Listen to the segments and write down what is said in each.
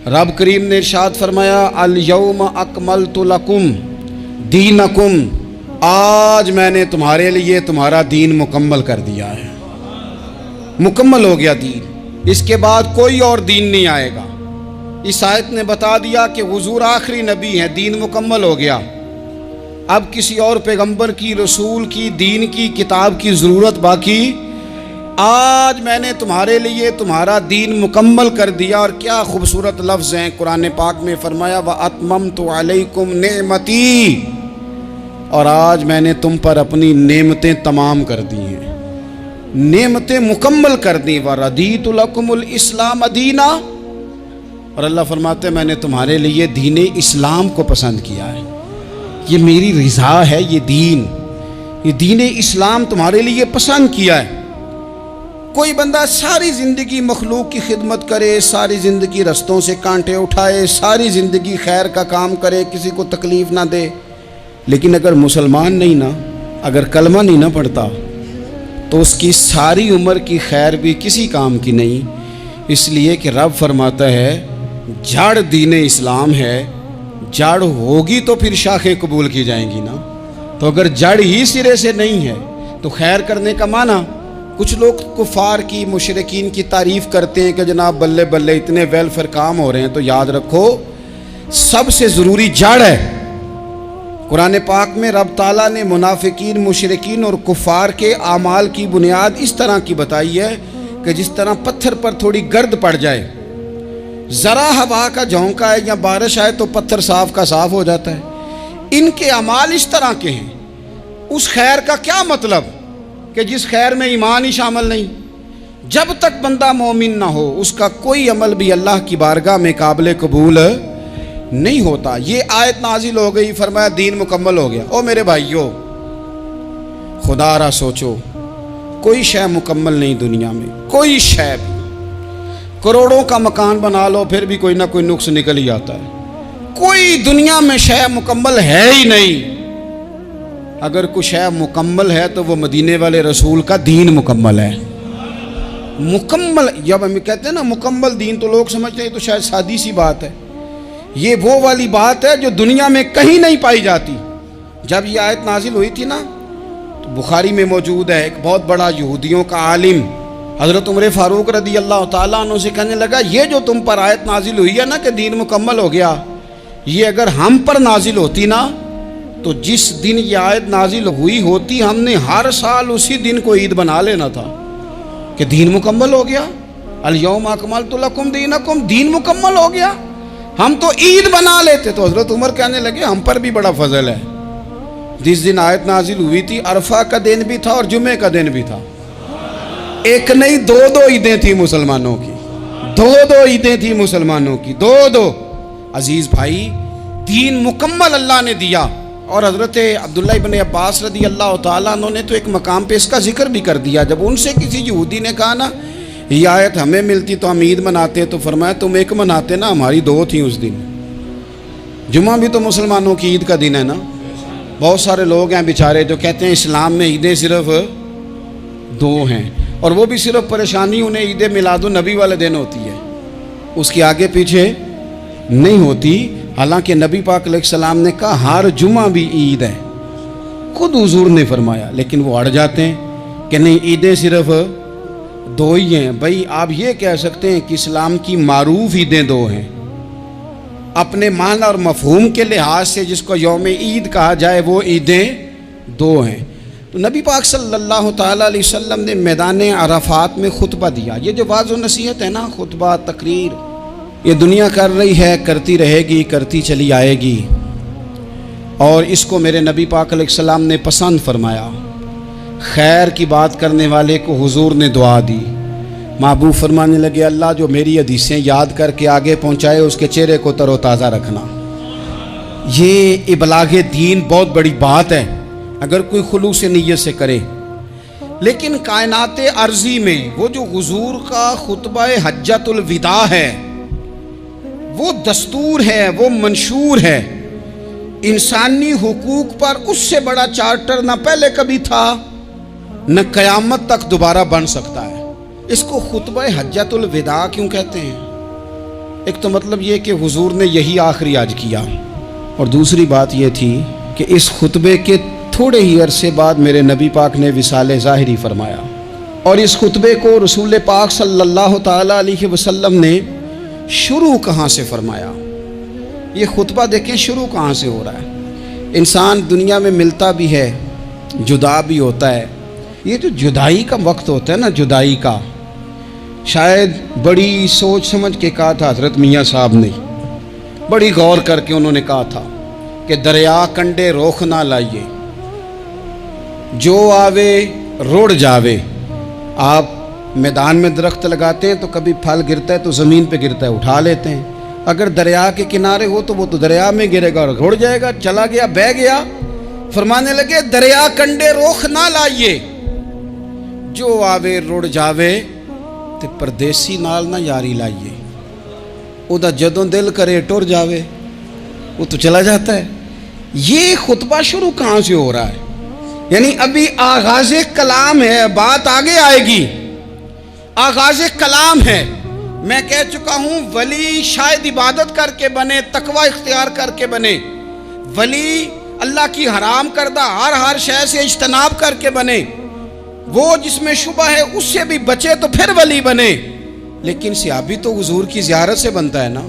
रब करीम ने इरशाद फरमाया अल यौम अकमलतु लकुम दीनकुम, आज मैंने तुम्हारे लिए तुम्हारा दीन मुकम्मल कर दिया है। मुकम्मल हो गया दीन, इसके बाद कोई और दीन नहीं आएगा। इस आयत ने बता दिया कि हुजूर आखिरी नबी हैं, दीन मुकम्मल हो गया। अब किसी और पैगंबर की, रसूल की, दीन की, किताब की ज़रूरत बाकी। आज मैंने तुम्हारे लिए तुम्हारा दीन मुकम्मल कर दिया। और क्या खूबसूरत लफ्ज़ हैं कुरान पाक में, फरमाया व अतममतु अलैकुम नेमती, और आज मैंने तुम पर अपनी नेमतें तमाम कर दी हैं, नेमतें मुकम्मल कर दी। व रदीतु लकुमुल इस्लाम दीना, और अल्लाह फरमाते मैंने तुम्हारे लिए दीन इस्लाम को पसंद किया है, ये मेरी रिज़ा है, ये दीन इस्लाम तुम्हारे लिए पसंद किया है। कोई बंदा सारी ज़िंदगी मखलूक की खिदमत करे, सारी ज़िंदगी रस्तों से कांटे उठाए, सारी ज़िंदगी खैर का काम करे, किसी को तकलीफ़ ना दे, लेकिन अगर मुसलमान नहीं ना, अगर कलमा नहीं ना पढ़ता, तो उसकी सारी उम्र की खैर भी किसी काम की नहीं। इसलिए कि रब फरमाता है जड़ दीन इस्लाम है, जड़ होगी तो फिर शाखें कबूल की जाएंगी ना। तो अगर जड़ ही सिरे से नहीं है तो खैर करने का माना। कुछ लोग कुफार की, मुशरिकीन की तारीफ़ करते हैं कि जनाब बल्ले बल्ले इतने वेलफेयर काम हो रहे हैं, तो याद रखो सबसे ज़रूरी जड़ है। कुरान पाक में रब ताला ने मुनाफिकीन, मुशरिकीन और कुफार के आमाल की बुनियाद इस तरह की बताई है कि जिस तरह पत्थर पर थोड़ी गर्द पड़ जाए, ज़रा हवा का झोंका है या बारिश आए तो पत्थर साफ का साफ हो जाता है। इनके अमाल इस तरह के हैं। उस खैर का क्या मतलब कि जिस खैर में ईमान ही शामिल नहीं। जब तक बंदा मोमिन ना हो उसका कोई अमल भी अल्लाह की बारगाह में काबिल कबूल नहीं होता। ये आयत नाजिल हो गई, फरमाया दीन मुकम्मल हो गया। ओ मेरे भाइयों, खुदारा सोचो, कोई शय मुकम्मल नहीं दुनिया में, कोई शय भी। करोड़ों का मकान बना लो फिर भी कोई ना कोई नुक्स निकल ही आता है। कोई दुनिया में शय मुकम्मल है ही नहीं। अगर कुछ शय मुकम्मल है तो वो मदीने वाले रसूल का दीन मुकम्मल है। मुकम्मल, जब हम कहते हैं ना मुकम्मल दीन, तो लोग समझते हैं तो शायद सादी सी बात है। ये वो वाली बात है जो दुनिया में कहीं नहीं पाई जाती। जब ये आयत नाजिल हुई थी ना, तो बुखारी में मौजूद है, एक बहुत बड़ा यहूदियों का आलिम हज़रत उमर फ़ारूक रदी अल्लाह ताला अन्हु से कहने लगा, ये जो तुम पर आयत नाजिल हुई है ना कि दीन मुकम्मल हो गया, ये अगर हम पर नाजिल होती ना, तो जिस दिन ये आयत नाजिल हुई होती हमने हर साल उसी दिन को ईद बना लेना था कि दीन मुकम्मल हो गया। अल यौम अकमलतु लकुम दीनकुम, दीन मुकम्मल हो गया। हम तो ईद बना लेते। तो हज़रत उमर कहने लगे हम पर भी बड़ा फजल है। जिस दिन आयत नाजिल हुई थी अरफा का दिन भी था और जुमे का दिन भी था। एक नहीं, दो ईदें थी मुसलमानों की, दो ईदें थी मुसलमानों की, दो। अजीज भाई, दीन मुकम्मल अल्लाह ने दिया। और हज़रत अब्दुल्लाह इब्न अब्बास रदी अल्लाह ताला अन्हु ने तो एक मकाम पे इसका जिक्र भी कर दिया। जब उनसे किसी यहूदी ने कहा ना ये आयत हमें मिलती तो हम ईद मनाते, तो फरमाया तुम एक मनाते ना, हमारी दो थी उस दिन। जुमा भी तो मुसलमानों की ईद का दिन है ना। बहुत सारे लोग हैं बेचारे जो कहते हैं इस्लाम में ईदें सिर्फ दो हैं, और वो भी सिर्फ परेशानी उन्हें ईद मिलादुन नबी वाले दिन होती है, उसकी आगे पीछे नहीं होती। हालांकि नबी पाक अलैहिस्सलाम ने कहा हर जुमा भी ईद है, खुद हुजूर ने फरमाया, लेकिन वो अड़ जाते हैं कि नहीं ईदें सिर्फ दो ही हैं। भाई आप ये कह सकते हैं कि इस्लाम की मारूफ ईदें दो हैं, अपने माना और मफहूम के लिहाज से जिसको यौम ईद कहा जाए वो ईदें दो हैं। तो नबी पाक सल्लल्लाहु ताला अलैहि वसल्लम ने मैदान अराफात में खुतबा दिया। ये जो वाज़ व नसीहत है ना, खुतबा तकरीर, ये दुनिया कर रही है, करती रहेगी, करती चली आएगी, और इसको मेरे नबी पाक अलैहिस्सलाम ने पसंद फरमाया। खैर की बात करने वाले को हुजूर ने दुआ दी। महबूब फरमाने लगे अल्लाह जो मेरी हदीसें याद करके आगे पहुँचाए उसके चेहरे को तरोताज़ा रखना। ये इबलागे दीन बहुत बड़ी बात है अगर कोई खुलूस से नीयत से करे। लेकिन कायनात अर्जी में वो जो हुजूर का खुतबा हज्जतुल विदा है, वो दस्तूर है, वो मंशूर है। इंसानी हुकूक पर उससे बड़ा चार्टर न पहले कभी था न क़यामत तक दोबारा बन सकता है। इसको खुतबा हज्जतुल विदा क्यों कहते हैं? एक तो मतलब ये कि हुजूर ने यही आखिरी आज किया, और दूसरी बात ये थी कि इस खुतबे के थोड़े ही अरसे बाद मेरे नबी पाक ने विसाले ज़ाहिरी फरमाया, और इस खुतबे को रसूल पाक सल्लल्लाहु ताला अलैहि वसल्लम ने शुरू कहाँ से फरमाया। ये खुतबा देखें शुरू कहाँ से हो रहा है। इंसान दुनिया में मिलता भी है, जुदा भी होता है। ये जो जुदाई का वक्त होता है ना, जुदाई का, शायद बड़ी सोच समझ के कहा था हज़रत मियाँ साहब ने, बड़ी गौर करके उन्होंने कहा था कि दरिया कंडे रोख ना लाइए, जो आवे रुड़ जावे। आप मैदान में दरख्त लगाते हैं तो कभी फल गिरता है तो ज़मीन पे गिरता है, उठा लेते हैं। अगर दरिया के किनारे हो तो वो तो दरिया में गिरेगा और रुड़ जाएगा, चला गया, बह गया। फरमाने लगे दरिया कंडे रोख ना लाइए, जो आवे रुड़ जावे, ते परदेसी नाल ना यारी लाइए। उदा जदों दिल करे टुर जावे, वो तो चला जाता है। ये खुतबा शुरू कहाँ से हो रहा है? यानी अभी आगाज़े कलाम है, बात आगे आएगी। आगाज़े कलाम है। मैं कह चुका हूँ वली शायद इबादत करके बने, तकवा इख्तियार करके बने। वली अल्लाह की हराम करदा हर शय से इज्तनाब करके बने। वो जिसमें शुबा है उससे भी बचे तो फिर वली बने। लेकिन सहाबी तो हुजूर की ज़ियारत से बनता है ना,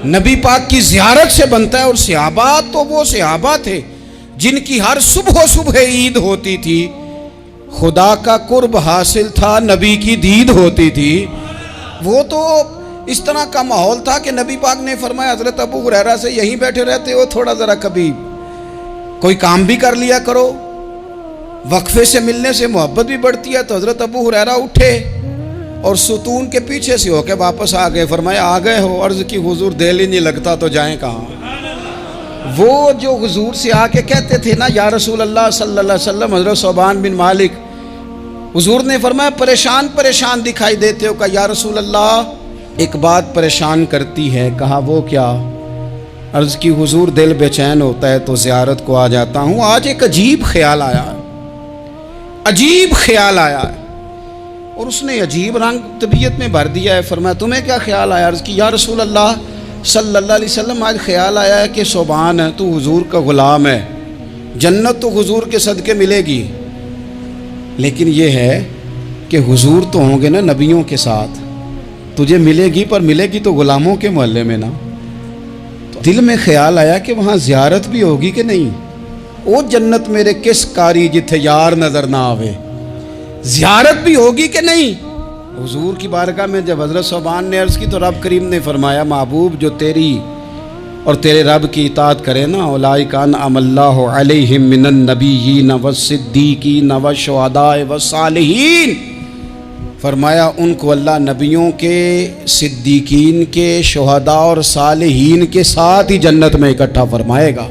नबी पाक की ज़ियारत से बनता है। और सहाबा तो वो सहाबा थे जिनकी हर सुबह ईद होती थी, खुदा का कुर्ब हासिल था, नबी की दीद होती थी। वो तो इस तरह का माहौल था कि नबी पाक ने फरमाया हज़रत अबू हुरैरा से, यहीं बैठे रहते हो, थोड़ा ज़रा कभी कोई काम भी कर लिया करो। वक्फे से मिलने से मोहब्बत भी बढ़ती है। तो हज़रत अबू हुरैरा उठे और सुतून के पीछे से होके वापस आ गए। फरमाया आ गए हो? अर्ज़ की हुजूर दिल ही नहीं लगता तो जाएं कहाँ। वो जो हुजूर से आके कहते थे ना, या रसूल अल्लाह सल्लल्लाहु अलैहि वसल्लम, हज़रत सोबान बिन मालिक, हुजूर ने फरमाया परेशान परेशान दिखाई देते हो। कहा या रसूल अल्लाह एक बात परेशान करती है। कहा वो क्या? अर्ज़ की हुजूर दिल बेचैन होता है तो ज़ियारत को आ जाता हूँ। आज एक अजीब ख्याल आया, अजीब ख्याल आया है, और उसने अजीब रंग तबीयत में भर दिया है। फरमाया तुम्हें क्या ख्याल आया? अर्ज़ की या रसूल अल्लाह सल्लल्लाहु अलैहि वसल्लम, आज ख्याल आया है कि सोबान है, तू हुजूर का ग़ुलाम है, जन्नत तो हुजूर के सदक़े मिलेगी। लेकिन ये है कि हुजूर तो होंगे ना नबियों के साथ, तुझे मिलेगी, पर मिलेगी तो ग़ुलामों के मोहल्ले में ना। तो दिल में ख्याल आया कि वहाँ ज़ियारत भी होगी कि नहीं। ओ जन्नत मेरे किस कारी जिथे यार नज़र ना आवे, ज़ियारत भी होगी कि नहीं। हुजूर की बारगाह में जब हज़रत सोबान ने अर्ज़ की तो रब करीम ने फरमाया महबूब जो तेरी और तेरे रब की इताअत करे ना, उलाइका अनअमल्लाहु अलैहिम मिनन नबिय्यीन वस्सिद्दीकीन वशुहदाए वस्सालिहीन। फरमाया उनको अल्लाह नबियों के, सिद्दीकीन के, शुहदा और सालिहीन के साथ ही जन्नत में इकट्ठा फरमाएगा।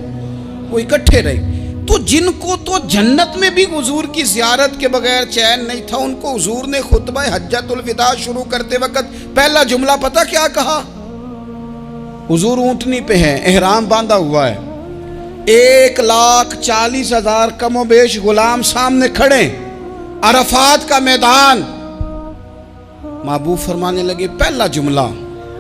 वो इकट्ठे रहे। तो जिनको तो जन्नत में भी हुजूर की ज़ियारत के बगैर चैन नहीं था, उनको हुजूर ने खुतबा हज्जतुल विदा शुरू करते वक्त पहला जुमला पता क्या कहा? हुजूर ऊँटनी पे हैं, एहराम बांधा हुआ है, 1,40,000 कमोबेश गुलाम सामने खड़े, अरफात का मैदान। महबूब फरमाने लगे पहला जुमला,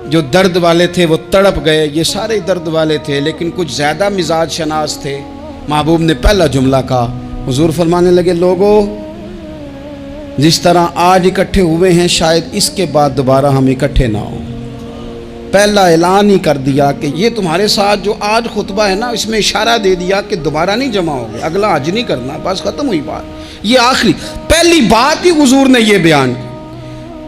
जो दर्द वाले थे वो तड़प गए, ये सारे दर्द वाले थे लेकिन कुछ ज़्यादा मिजाज शनास थे। महबूब ने पहला जुमला कहा। हुजूर फरमाने लगे लोगों, जिस तरह आज इकट्ठे हुए हैं शायद इसके बाद दोबारा हम इकट्ठे ना हों। पहला ऐलान ही कर दिया कि ये तुम्हारे साथ जो आज खुतबा है ना, इसमें इशारा दे दिया कि दोबारा नहीं जमा होगे, अगला हज नहीं करना, बस ख़त्म हुई बात। ये आखिरी पहली बात ही हुजूर ने ये बयान की।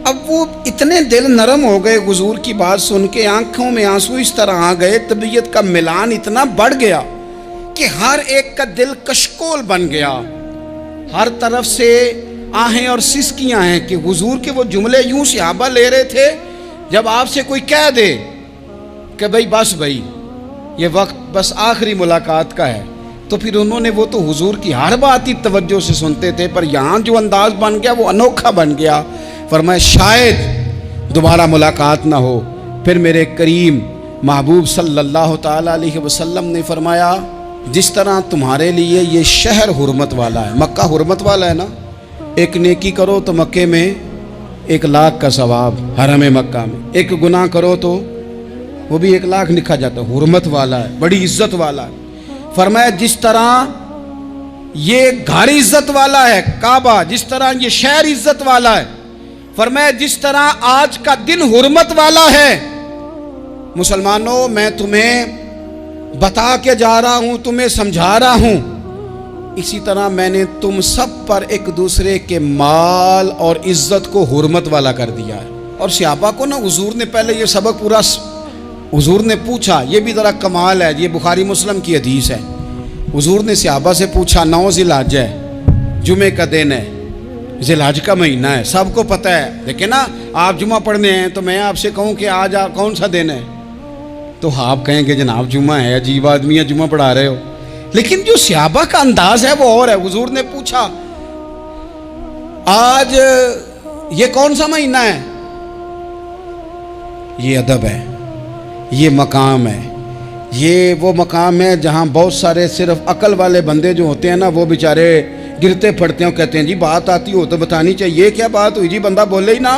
अब वो इतने दिल नरम हो गए हुजूर की बात सुन के, आंखों में आंसू इस तरह आ गए, तबीयत का मिलान इतना बढ़ गया कि हर एक का दिल कशकोल बन गया। हर तरफ से आहें और सिसकियां हैं कि हुजूर के वो जुमले यूं सहाबा ले रहे थे, जब आपसे कोई कह दे कि भाई बस भाई ये वक्त बस आखिरी मुलाकात का है, तो फिर उन्होंने वो तो हुजूर की हर बात ही तवज्जो से सुनते थे, पर यहाँ जो अंदाज बन गया वो अनोखा बन गया। फरमाया शायद दोबारा मुलाकात ना हो। फिर मेरे करीम महबूब सल्लल्लाहु ताला अलैहि वसल्लम ने फरमाया जिस तरह तुम्हारे लिए ये शहर हुर्मत वाला है, मक्का हुर्मत वाला है ना, एक नेकी करो तो मक्के में 1,00,000 का सवाब, हरम मक्का में एक गुनाह करो तो वो भी 1 लाख लिखा जाता है, हुर्मत वाला है, बड़ी इज्जत वाला है। फरमाया जिस तरह ये घर इज्जत वाला है काबा, जिस तरह ये शहर इज्जत वाला है, फरमाया जिस तरह आज का दिन हुर्मत वाला है। मुसलमानों, मैं तुम्हें बता के जा रहा हूं, तुम्हें समझा रहा हूं, इसी तरह मैंने तुम सब पर एक दूसरे के माल और इज्जत को हुर्मत वाला कर दिया है। और सहाबा को ना हुजूर ने पहले ये सबक पूरा, हुजूर ने पूछा, ये भी ज़रा कमाल है, ये बुखारी मुस्लिम की हदीस है। हुजूर ने सहाबा से पूछा, 9 ज़िलहज है, जुमे का दिन है, ज़िलहज का महीना है, सबको पता है, लेकिन ना आप जुमा पढ़ने हैं तो मैं आपसे कहूँ कि आज आप कौन सा दिन है, तो आप कहेंगे जनाब जुमा है, अजीब आदमी है, जुमा पढ़ा रहे हो। लेकिन जो सहाबा का अंदाज है वो और है। हुजूर ने पूछा, आज ये कौन सा महीना है? ये अदब है, ये मकाम है, ये वो मकाम है जहाँ बहुत सारे सिर्फ अकल वाले बंदे जो होते हैं ना, वो बेचारे गिरते पड़ते हैं, कहते हैं जी बात आती हो तो बतानी चाहिए, ये क्या बात हुई जी, बंदा बोले ही ना,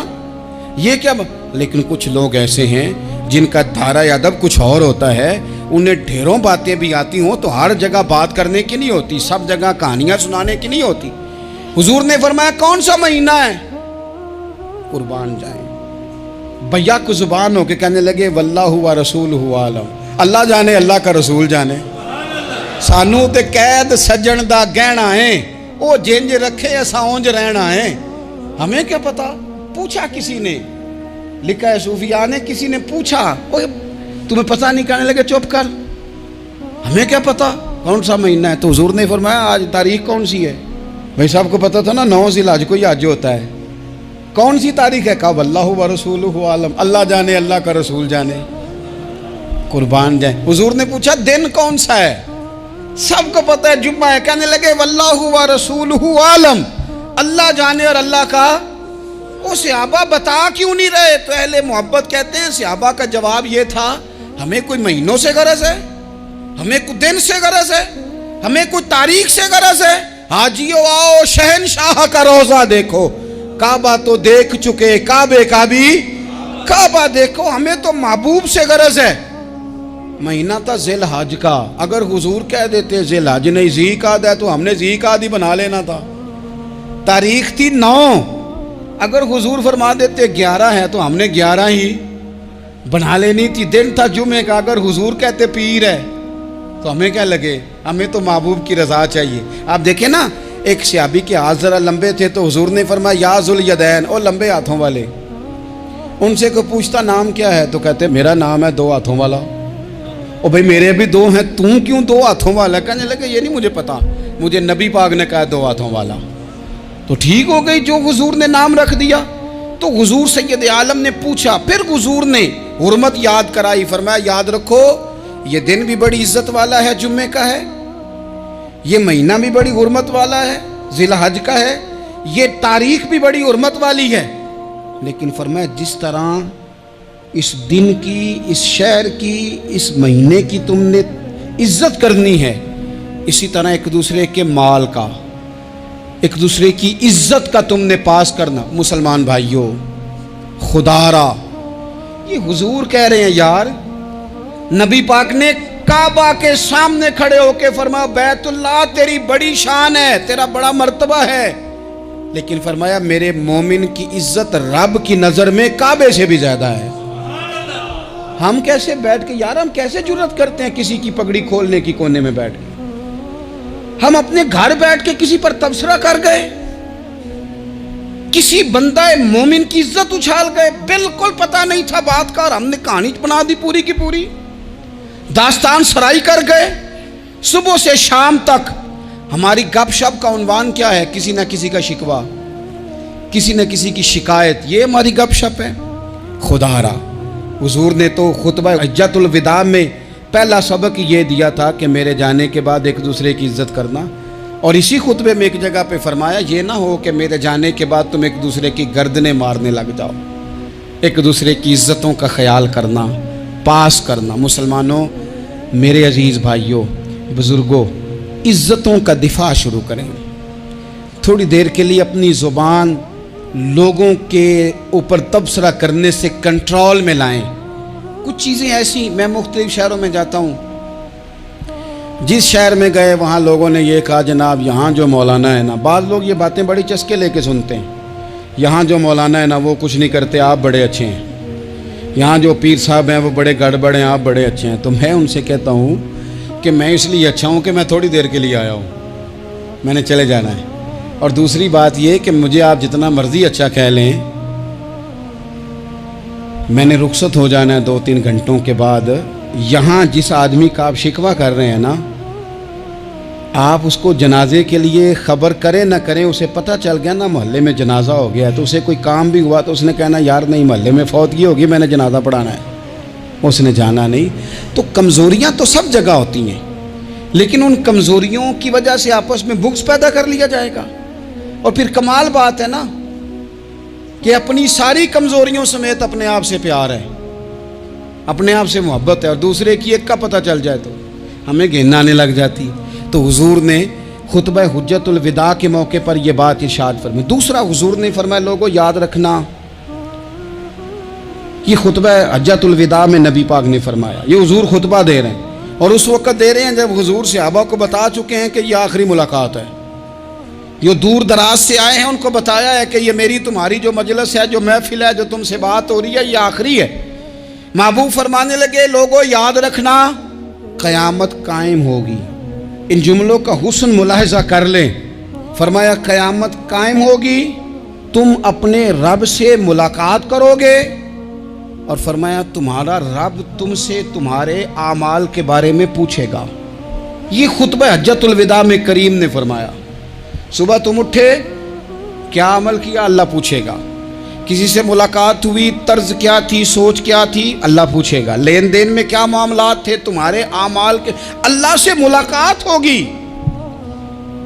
ये क्या। लेकिन कुछ लोग ऐसे हैं जिनका धारा अदब कुछ और होता है, उन्हें ढेरों बातें भी आती हों तो हर जगह बात करने की नहीं होती, सब जगह कहानियां सुनाने की नहीं होती। हुजूर ने फरमाया कौन सा महीना है? कुर्बान जाए। भैया को जुबान होके कहने लगे वल्लाहु व रसूलहु आलम, अल्लाह जाने, अल्लाह का रसूल जाने। सानू ते कैद सज्जन दा गहना है, वो जिंज रखे असा उंज रहना है, हमें क्या पता। पूछा किसी ने, लिखा है सूफिया ने, किसी ने पूछा, ओए तुम्हें पता नहीं, कहने लगे चुप कर, हमें क्या पता कौन सा महीना है। तो हुजूर ने फरमाया आज तारीख कौन सी है? भाई साहब को पता था ना 9 ज़िलहज को ही आज होता है, कौन सी तारीख है? कहा वल्लाहु व रसूलहु आलम, अल्लाह जाने, अल्लाह का रसूल जाने। कुर्बान जाए। हुजूर ने पूछा दिन कौन सा है? सबको पता है जुम्मा है। कहने लगे वल्लाहु व रसूलहु आलम, अल्लाह जाने और अल्लाह का। वो सहाबा बता क्यों नहीं रहे? तो अहले मोहब्बत कहते हैं सहाबा का जवाब ये था, हमें कोई महीनों से गरज है, हमें कोई दिन से गरज है, हमें कोई तारीख से गरज है। हाजियो आओ शहनशाह का रोजा देखो, काबा तो देख चुके, काबे का भी काबा देखो, हमें तो महबूब से गरज है। महीना था ज़िलहज का, अगर हुजूर कह देते ज़िलहज नहीं ज़ीक़ाद है तो हमने ज़ीक़ाद ही बना लेना था। तारीख थी 9, अगर हुजूर फरमा देते 11 है तो हमने 11 ही बना लेनी थी। दिन था जुमे का, अगर हुजूर कहते पीर है तो हमें क्या लगे, हमें तो महबूब की रज़ा चाहिए। आप देखें ना, एक सहाबी के हाथ ज़रा लंबे थे तो हुजूर ने फरमाया या ज़ुल यदैन, ओ लंबे हाथों वाले। उनसे कोई पूछता नाम क्या है तो कहते मेरा नाम है 2 हाथों वाला। ओ भाई मेरे भी 2 हैं, तू क्यों 2 हाथों वाला? कहने लगे ये नहीं मुझे पता, मुझे नबी पाक ने कहा 2 हाथों वाला। तो ठीक हो गई, जो हुजूर ने नाम रख दिया। तो हुजूर सैयद आलम ने पूछा, फिर हुजूर ने हुर्मत याद कराई, फरमाया याद रखो ये दिन भी बड़ी इज्जत वाला है, जुम्मे का है, ये महीना भी बड़ी हुर्मत वाला है, ज़िलहज का है, ये तारीख भी बड़ी हुर्मत वाली है। लेकिन फरमाया जिस तरह इस दिन की, इस शहर की, इस महीने की तुमने इज्जत करनी है, इसी तरह एक दूसरे के माल का, एक दूसरे की इज्जत का तुमने पास करना। मुसलमान भाइयों, खुदारा ये हुजूर कह रहे हैं यार, नबी पाक ने काबा के सामने खड़े होके फरमाया बैतुल्लाह तेरी बड़ी शान है, तेरा बड़ा मर्तबा है, लेकिन फरमाया मेरे मोमिन की इज्जत रब की नजर में काबे से भी ज्यादा है। हम कैसे बैठ के यार, हम कैसे जुर्रत करते हैं किसी की पगड़ी खोलने की कोने में बैठ के? हम अपने घर बैठ के किसी पर तबसरा कर गए, किसी बंदा मोमिन की इज्जत उछाल गए, बिल्कुल पता नहीं था बात का और हमने कहानी बना दी पूरी की पूरी, दास्तान सराई कर गए। सुबह से शाम तक हमारी गपशप का उन्वान क्या है? किसी न किसी का शिकवा, किसी न किसी की शिकायत, ये हमारी गपशप है। खुदारा हुजूर ने तो खुतबा हज्जतुल विदा में पहला सबक ये दिया था कि मेरे जाने के बाद एक दूसरे की इज्जत करना, और इसी खुतबे में एक जगह पे फरमाया ये ना हो कि मेरे जाने के बाद तुम एक दूसरे की गर्दनें मारने लग जाओ, एक दूसरे की इज्जतों का ख्याल करना, पास करना। मुसलमानों, मेरे अजीज़ भाइयों, बुज़ुर्गों, इज्जतों का दिफा शुरू करें। थोड़ी देर के लिए अपनी ज़ुबान लोगों के ऊपर तबसरा करने से कंट्रोल में लाएं। कुछ चीज़ें ऐसी, मैं मुख्तलिफ शहरों में जाता हूँ, जिस शहर में गए वहाँ लोगों ने ये कहा जनाब यहाँ जो मौलाना है ना, बाद लोग ये बातें बड़ी चस्के लेके सुनते हैं, यहाँ जो मौलाना है ना वो कुछ नहीं करते, आप बड़े अच्छे हैं, यहाँ जो पीर साहब हैं वो बड़े गड़बड़ हैं, आप बड़े अच्छे हैं। तो मैं उनसे कहता हूँ कि मैं इसलिए अच्छा हूँ कि मैं थोड़ी देर के लिए आया हूँ, मैंने चले जाना है। और दूसरी बात ये कि मुझे आप जितना मर्ज़ी अच्छा कह लें, मैंने रुखसत हो जाना है 2-3 घंटों के बाद। यहाँ जिस आदमी का आप शिकवा कर रहे हैं ना, आप उसको जनाजे के लिए ख़बर करें ना करें, उसे पता चल गया ना मोहल्ले में जनाजा हो गया है, तो उसे कोई काम भी हुआ तो उसने कहना यार नहीं मोहल्ले में फौतगी होगी, मैंने जनाजा पढ़ाना है, उसने जाना नहीं। तो कमज़ोरियाँ तो सब जगह होती हैं, लेकिन उन कमज़ोरियों की वजह से आपस में बुग़्ज़ पैदा कर लिया जाएगा। और फिर कमाल बात है ना कि अपनी सारी कमज़ोरियों समेत अपने आप से प्यार है, अपने आप से मोहब्बत है, और दूसरे की एक का पता चल जाए तो हमें घिन आने लग जाती। तो हुजूर ने खुतबा हुज्जतुल विदा के मौके पर यह बात इरशाद फरमाई। दूसरा हुजूर ने फरमाया लोगों याद रखना, ये खुतबा हज्जतुल विदा में नबी पाक ने फरमाया, ये हुजूर खुतबा दे रहे हैं और उस वक़्त दे रहे हैं जब हुजूर सहाबा को बता चुके हैं कि ये आखिरी मुलाकात है। जो दूर दराज से आए हैं उनको बताया है कि ये मेरी तुम्हारी जो मजलिस है, जो महफिल है, जो तुमसे बात हो रही है, ये आखिरी है। महबूब फरमाने लगे लोगों याद रखना क़यामत कायम होगी। इन जुमलों का हुस्न मुलाहिजा कर लें। फरमाया क़यामत कायम होगी, तुम अपने रब से मुलाकात करोगे, और फरमाया तुम्हारा रब तुमसे तुम्हारे आमाल के बारे में पूछेगा। ये खुतबा हज्जतुल विदा में करीम ने फरमाया, सुबह तुम उठे क्या अमल किया, अल्लाह पूछेगा। किसी से मुलाकात हुई, तर्ज क्या थी, सोच क्या थी, अल्लाह पूछेगा। लेन देन में क्या मामलात थे, तुम्हारे आमाल के, अल्लाह से मुलाकात होगी,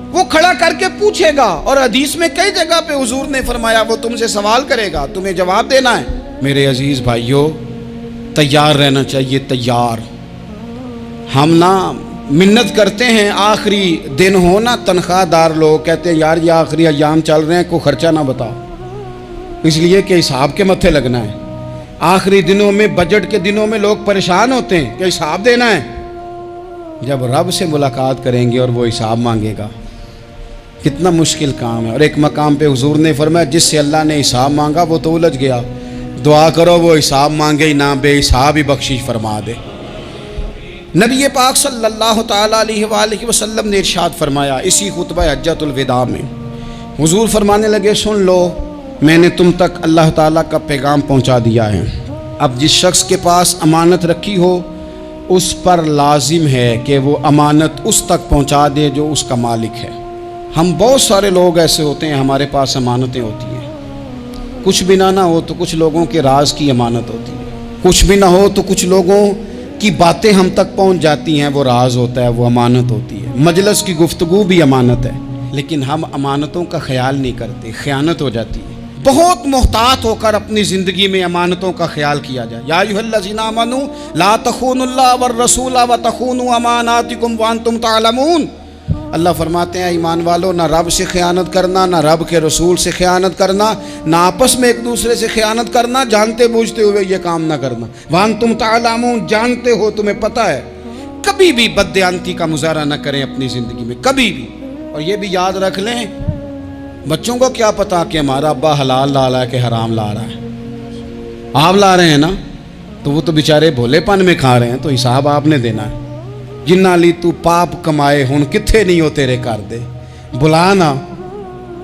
वो खड़ा करके पूछेगा। और हदीस में कई जगह पे हुजूर ने फरमाया वो तुमसे सवाल करेगा, तुम्हें जवाब देना है। मेरे अजीज भाइयों तैयार रहना चाहिए, तैयार। हम ना मिन्नत करते हैं आखिरी दिन हो ना, तनख्वाहदार लोग कहते हैं यार ये आखिरी अयाम चल रहे हैं, कोई खर्चा ना बताओ, इसलिए कि हिसाब के मत्थे लगना है। आखिरी दिनों में, बजट के दिनों में लोग परेशान होते हैं कि हिसाब देना है। जब रब से मुलाकात करेंगे और वो हिसाब मांगेगा, कितना मुश्किल काम है। और एक मकाम पे हुजूर ने फरमाया जिससे अल्लाह ने हिसाब मांगा वो तो उलझ गया, दुआ करो वो हिसाब मांगे ही ना, बेहिसाब ही बख्शिश फरमा दे। नबी पाक सल्लल्लाहु तआला अलैहि वसल्लम ने इरशाद फरमाया इसी खुतबा हज्जतुल विदा में, हुजूर फरमाने लगे सुन लो मैंने तुम तक अल्लाह ताला का पैगाम पहुंचा दिया है। अब जिस शख्स के पास अमानत रखी हो उस पर लाजिम है कि वो अमानत उस तक पहुंचा दे जो उसका मालिक है। हम बहुत सारे लोग ऐसे होते हैं, हमारे पास अमानतें होती हैं, कुछ भी ना हो तो कुछ लोगों के राज की अमानत होती है, कुछ भी ना हो तो कुछ लोगों की बातें हम तक पहुंच जाती हैं, वो राज होता है, वो अमानत होती है। मजलिस की गुफ्तगू भी अमानत है, लेकिन हम अमानतों का ख्याल नहीं करते, ख़यानत हो जाती है। बहुत मोहतात होकर अपनी ज़िंदगी में अमानतों का ख्याल किया जाए। या अय्युहल्लज़ीना आमनू ला तख़ूनुल्लाह वर रसूला व तख़ूनू अमानातिकुम व अंतुम तालमून। अल्लाह फरमाते हैं ईमान वालों, ना रब से ख़यानत करना, ना रब के रसूल से ख़यानत करना, ना आपस में एक दूसरे से ख़यानत करना, जानते बूझते हुए ये काम ना करना। व अंतुम तालमून, जानते हो, तुम्हें पता है। कभी भी बददियानती का मुजाहरा न करें अपनी ज़िंदगी में, कभी भी। और ये भी याद रख लें, बच्चों को क्या पता कि हमारा अब्बा हलाल ला रहा है कि हराम ला रहा है। आप ला रहे हैं ना, तो वो तो बेचारे भोलेपन में खा रहे हैं, तो हिसाब आपने देना है। जिन्ना ली तू पाप कमाए हुन किथे नहीं हो तेरे कर दे, बुला ना।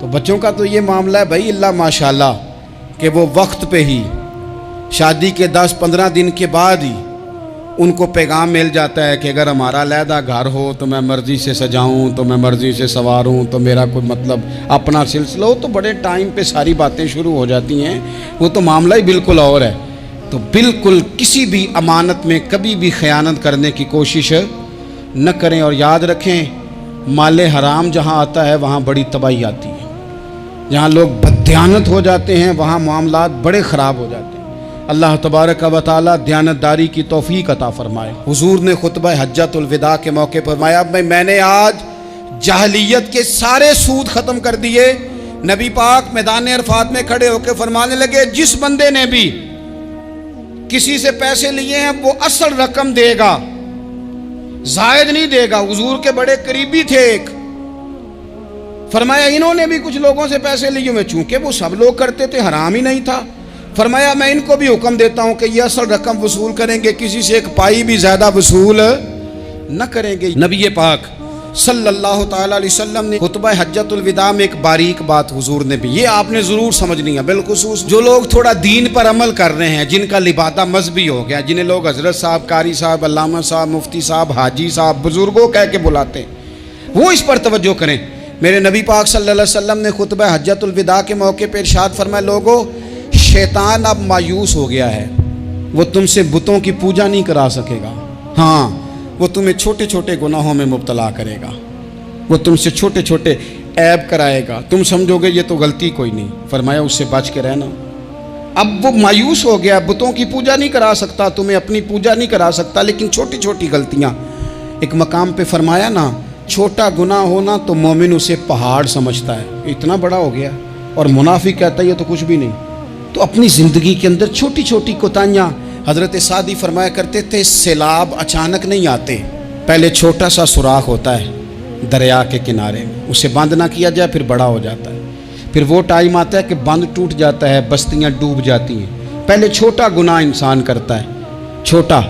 तो बच्चों का तो ये मामला है भाई, अल्लाह माशाल्लाह कि वो वक्त पे ही शादी के 10-15 दिन के बाद ही उनको पैगाम मिल जाता है कि अगर हमारा अलहदा घर हो तो मैं मर्ज़ी से सजाऊं, तो मैं मर्ज़ी से सवारूं, तो मेरा कोई मतलब अपना सिलसिला हो, तो बड़े टाइम पे सारी बातें शुरू हो जाती हैं। वो तो मामला ही बिल्कुल और है। तो बिल्कुल किसी भी अमानत में कभी भी ख़यानत करने की कोशिश न करें। और याद रखें, माले हराम जहाँ आता है वहाँ बड़ी तबाही आती है। जहाँ लोग बददियानत हो जाते हैं वहाँ मामलात बड़े ख़राब हो जाते हैं। अल्लाह तबारक व तआला दयानतदारी की तौफीक अता फरमाए। हुजूर ने खुतबा हज्जतुल विदा के मौके पर फरमाया मैंने आज जाहलियत के सारे सूद ख़त्म कर दिए। नबी पाक मैदान अरफात में खड़े होकर फरमाने लगे जिस बंदे ने भी किसी से पैसे लिए हैं वो असल रकम देगा, जायद नहीं देगा। हुजूर के बड़े करीबी थे एक, फरमाया इन्होंने भी कुछ लोगों से पैसे लिए हुए, चूंकि वो सब लोग करते थे, हराम ही नहीं था। फरमाया मैं इनको भी हुक्म देता हूं कि ये असल रकम वसूल करेंगे, किसी से एक पाई भी ज्यादा वसूल न करेंगे। नबी पाक सल्लल्लाहु ताला अलैहि वसल्लम ने खुतबा हज्जतुल विदा में एक बारीक बात हुजूर ने भी, ये आपने जरूर समझनी है, बिलखुसूस जो लोग थोड़ा दीन पर अमल कर रहे हैं, जिनका लिबादा मजहबी हो गया, जिन्हें लोग हजरत साहब, कारी साहब, अल्लामा साहब, मुफ्ती साहब, हाजी साहब, बुजुर्गों कह के बुलाते हैं, वो इस पर तवज्जो करें। मेरे नबी पाक सल्लल्लाहु अलैहि वसल्लम ने खुतबा हज्जतुल विदा के मौके पर इरशाद फरमाया, लोगों शैतान अब मायूस हो गया है, वो तुमसे बुतों की पूजा नहीं करा सकेगा। हाँ, वो तुम्हें छोटे छोटे गुनाहों में मुब्तला करेगा, वो तुमसे छोटे छोटे ऐब कराएगा, तुम समझोगे ये तो गलती कोई नहीं। फरमाया उससे बच के रहना। अब वो मायूस हो गया, बुतों की पूजा नहीं करा सकता, तुम्हें अपनी पूजा नहीं करा सकता, लेकिन छोटी छोटी गलतियां। एक मकाम पे फरमाया ना, छोटा गुनाह होना तो मोमिन उसे पहाड़ समझता है, इतना बड़ा हो गया, और मुनाफिक कहता है ये तो कुछ भी नहीं। तो अपनी ज़िंदगी के अंदर छोटी छोटी कोताहियाँ, हज़रत सादी फरमाया करते थे, सैलाब अचानक नहीं आते, पहले छोटा सा सुराख होता है दरिया के किनारे में, उसे बंद ना किया जाए फिर बड़ा हो जाता है, फिर वो टाइम आता है कि बंद टूट जाता है, बस्तियाँ डूब जाती हैं। पहले छोटा गुनाह इंसान करता है, छोटा,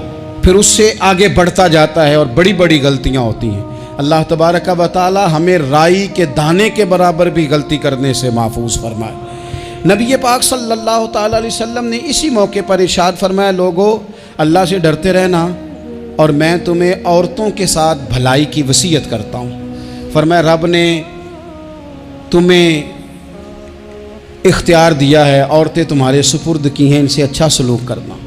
फिर उससे आगे बढ़ता जाता है और बड़ी बड़ी गलतियाँ होती हैं। अल्लाह तबारक व तआला हमें राई के दाने के बराबर भी गलती करने से महफूज फरमाए। नबी पाक सल्लल्लाहु ताला अलैहि वसल्लम ने इसी मौके पर इरशाद फरमाया, लोगों अल्लाह से डरते रहना और मैं तुम्हें औरतों के साथ भलाई की वसीयत करता हूँ। फरमाया रब ने तुम्हें इख्तियार दिया है, औरतें तुम्हारे सुपुर्द की हैं, इनसे अच्छा सलूक करना।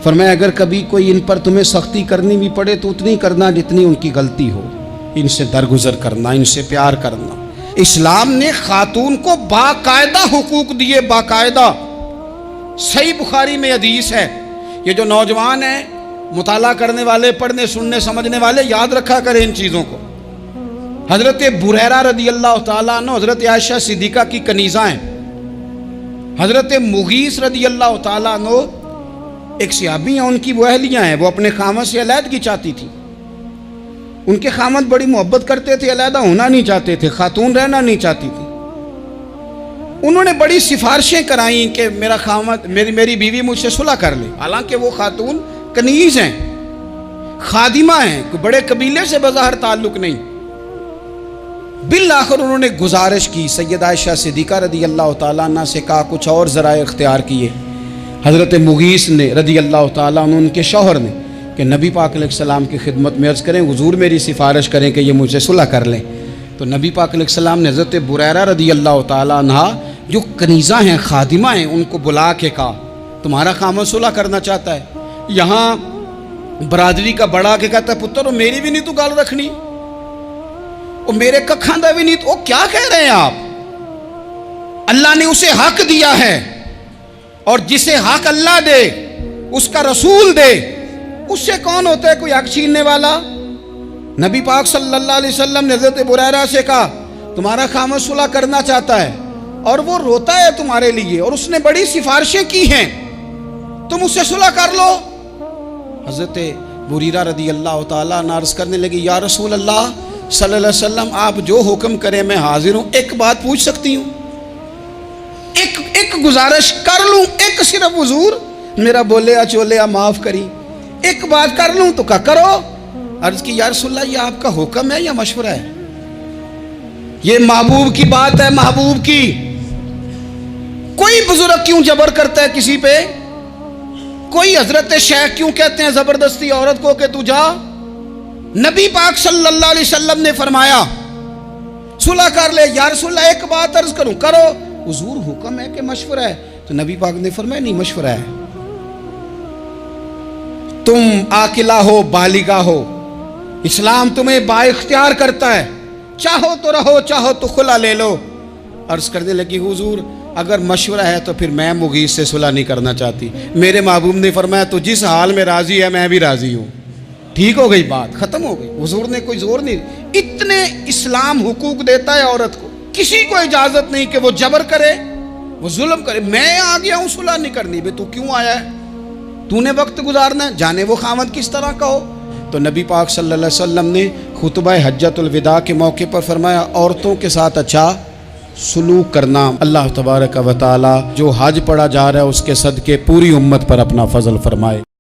फरमाया अगर कभी कोई इन पर तुम्हें सख्ती करनी भी पड़े तो उतनी करना जितनी उनकी गलती हो, इनसे दरगुजर करना, इनसे प्यार करना। इस्लाम ने खातून को बाकायदा हुकूक दिए, बाकायदा। सही बुखारी में हदीस है, ये जो नौजवान हैं, मुताला करने वाले, पढ़ने सुनने समझने वाले, याद रखा करें इन चीज़ों को। हज़रत बुरैरा रदी अल्लाह तआला अन्हु हज़रत आयशा सिद्दीक़ा की कनीज़ा हैं। हज़रत मुगीस रदी अल्लाह तआला अन्हु एक सहाबी हैं, उनकी वो अहलियाँ हैं, वो अपने खामद से अलहदगी चाहती थी। उनके खामद बड़ी मोहब्बत करते थे, अलहदा होना नहीं चाहते थे, खातून रहना नहीं चाहती थी। उन्होंने बड़ी सिफारिशें कराई कि मेरा खामद, मेरी बीवी मुझसे सुलह कर ले। हालांकि वो खातून कनीज हैं, खादिमा हैं, कोई बड़े कबीले से बज़ाहिर ताल्लुक नहीं। बिल आखिर उन्होंने गुजारिश की, सैयदा आयशा सिद्दीक़ा रदी अल्लाह तआला अन्हा से कहा, कुछ और ज़राए इख्तियार किए। हज़रत मुगीस ने रदी अल्लाह तआला अन्हु, उनके शौहर ने, कि नबी पाक अलैहिस्सलाम की खिदमत में अर्ज़ करें, हुजूर मेरी सिफारिश करें कि ये मुझसे सुलह कर लें। तो नबी पाक अलैहिस्सलाम ने हज़रत बुरैरा रदी अल्लाह तआला अन्हा, जो कनीज़ा हैं, खादिमा हैं, उनको बुला के कहा, तुम्हारा खामद सुलह करना चाहता है। यहाँ बरादरी का बड़ा के कहता है, पुत्र मेरी भी नहीं तू गल रखनी, और मेरे कखा दा भी नहीं, तो क्या कह रहे हैं आप? अल्लाह ने उसे हक दिया है, और जिसे हक अल्लाह दे उसका रसूल दे, उससे कौन होता है कोई हक छीनने वाला? नबी पाक सल्लल्लाहु अलैहि वसल्लम ने हज़रत बुरैरा से कहा, तुम्हारा खामद सुलह करना चाहता है और वो रोता है तुम्हारे लिए, और उसने बड़ी सिफारिशें की हैं, तुम उससे सुलह कर लो। हज़रत बुरीरा रदी अल्लाह तआला अन्हा अर्ज़ करने लगी, या रसूल अल्लाह सल्लल्लाहु अलैहि वसल्लम, आप जो हुक्म करें मैं हाजिर हूँ। एक बात पूछ सकती हूँ? एक गुजारिश कर लूँ? एक सिर्फ हुजूर मेरा बोले चोले माफ़ करी, एक बात कर लूँ? तो क्या करो? अर्ज़ की, या रसूल अल्लाह ये आपका हुक्म है या मशवरा है? ये महबूब की बात है, महबूब की। कोई बुजुर्ग क्यों जबर करता है किसी पे? कोई हजरत शेख क्यों कहते हैं जबरदस्ती औरत को कि तू जा? नबी पाक सल्लल्लाहु अलैहि वसल्लम ने फरमाया सुलह कर ले। या रसूल अल्लाह एक बात अर्ज करूं, करो। हुजूर हुक्म है कि मशवरा है? तो नबी पाक ने फरमाया नहीं, मशवरा है। तुम आकिला हो, बालिगा हो, इस्लाम तुम्हें बाइख्तियार करता है, चाहो तो रहो, चाहो तो खुला ले लो। अर्ज करने लगी, हुजूर अगर मशवरा है तो फिर मैं मुगीस से सुलह नहीं करना चाहती। मेरे महबूब ने फरमाया तो जिस हाल में राजी है मैं भी राजी हूँ। ठीक हो गई बात, खत्म हो गई। हुजूर ने कोई जोर नहीं, इतने इस्लाम हुकूक देता है औरत को, किसी को इजाजत नहीं कि वो जबर करे, वो जुल्म करे। मैं आ गया हूँ सुलह नहीं करनी, बे तू क्यों आया है? तूने वक्त गुजारना है, जाने वो खामद किस तरह का हो। तो नबी पाक सल्लल्लाहु अलैहि वसल्लम ने खुतबा हज्जतुल विदा के मौके पर फरमाया, औरतों के साथ अच्छा सुलूक करना। अल्लाह तबारक व तआला जो हज पढ़ा जा रहा है उसके सदके पूरी उम्मत पर अपना फजल फरमाए।